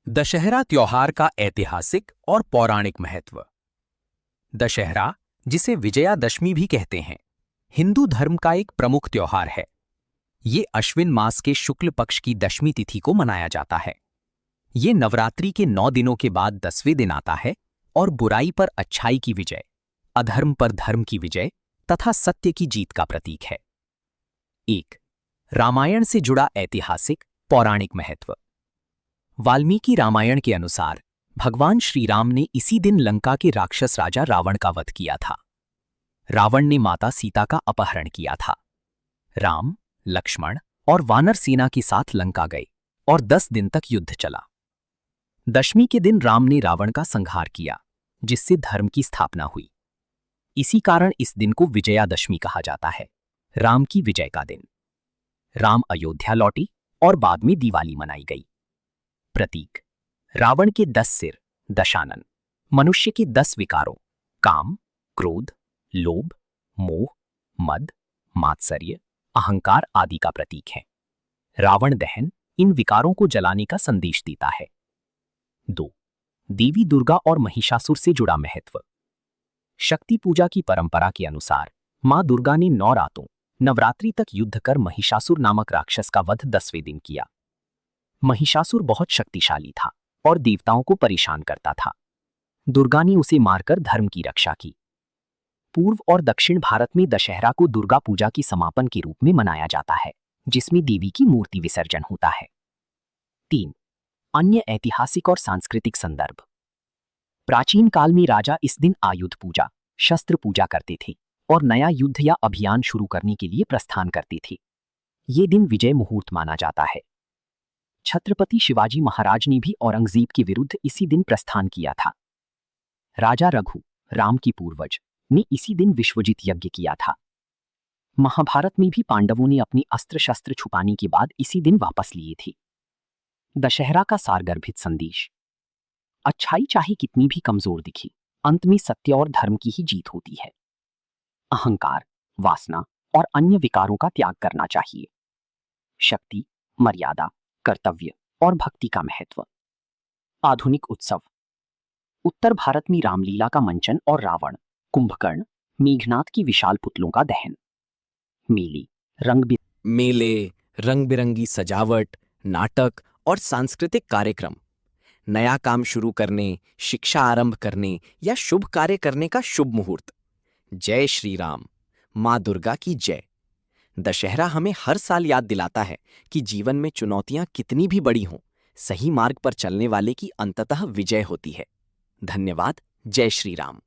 दशहरा त्योहार का ऐतिहासिक और पौराणिक महत्व। दशहरा, जिसे विजयादशमी भी कहते हैं, हिंदू धर्म का एक प्रमुख त्योहार है। ये अश्विन मास के शुक्ल पक्ष की दशमी तिथि को मनाया जाता है। ये नवरात्रि के 9 दिनों के बाद 10वें दिन आता है और बुराई पर अच्छाई की विजय, अधर्म पर धर्म की विजय तथा सत्य की जीत का प्रतीक है। 1. रामायण से जुड़ा ऐतिहासिक पौराणिक महत्व। वाल्मीकि रामायण के अनुसार भगवान श्री राम ने इसी दिन लंका के राक्षस राजा रावण का वध किया था। रावण ने माता सीता का अपहरण किया था। राम, लक्ष्मण और वानर सेना के साथ लंका गए और 10 दिन तक युद्ध चला। दशमी के दिन राम ने रावण का संहार किया, जिससे धर्म की स्थापना हुई। इसी कारण इस दिन को विजयादशमी कहा जाता है, राम की विजय का दिन। राम अयोध्या लौटे और बाद में दिवाली मनाई गई। प्रतीक: रावण के 10 सिर, दशानन, मनुष्य के 10 विकारों काम, क्रोध, लोभ, मोह, मद, मात्सर्य, अहंकार आदि का प्रतीक है। रावण दहन इन विकारों को जलाने का संदेश देता है। 2. देवी दुर्गा और महिषासुर से जुड़ा महत्व। शक्ति पूजा की परंपरा के अनुसार मां दुर्गा ने 9 रातों नवरात्रि तक युद्ध कर महिषासुर नामक राक्षस का वध 10वें दिन किया। महिषासुर बहुत शक्तिशाली था और देवताओं को परेशान करता था। दुर्गा ने उसे मारकर धर्म की रक्षा की। पूर्व और दक्षिण भारत में दशहरा को दुर्गा पूजा की समापन के रूप में मनाया जाता है, जिसमें देवी की मूर्ति विसर्जन होता है। 3. अन्य ऐतिहासिक और सांस्कृतिक संदर्भ। प्राचीन काल में राजा इस दिन आयुध पूजा, शस्त्र पूजा करते थे और नया युद्ध या अभियान शुरू करने के लिए प्रस्थान करते थे। ये दिन विजय मुहूर्त माना जाता है। छत्रपति शिवाजी महाराज ने भी औरंगजेब के विरुद्ध इसी दिन प्रस्थान किया था। राजा रघु, राम की पूर्वज, ने इसी दिन विश्वजित यज्ञ किया था। महाभारत में भी पांडवों ने अपने अस्त्र शस्त्र छुपाने के बाद इसी दिन वापस लिए थे। दशहरा का सारगर्भित संदेश: अच्छाई चाहे कितनी भी कमजोर दिखे, अंत में सत्य और धर्म की ही जीत होती है। अहंकार, वासना और अन्य विकारों का त्याग करना चाहिए। शक्ति, मर्यादा, कर्तव्य और भक्ति का महत्व। आधुनिक उत्सव। उत्तर भारत में रामलीला का मंचन और रावण, कुंभकर्ण, मेघनाद की विशाल पुतलों का दहन। मेले, रंग बिरंगी सजावट, नाटक और सांस्कृतिक कार्यक्रम नया काम शुरू करने, शिक्षा आरंभ करने या शुभ कार्य करने का शुभ मुहूर्त। जय श्री राम, मां दुर्गा की जय। दशहरा हमें हर साल याद दिलाता है कि जीवन में चुनौतियां कितनी भी बड़ी हों, सही मार्ग पर चलने वाले की अंततः विजय होती है। धन्यवाद। जय श्री राम।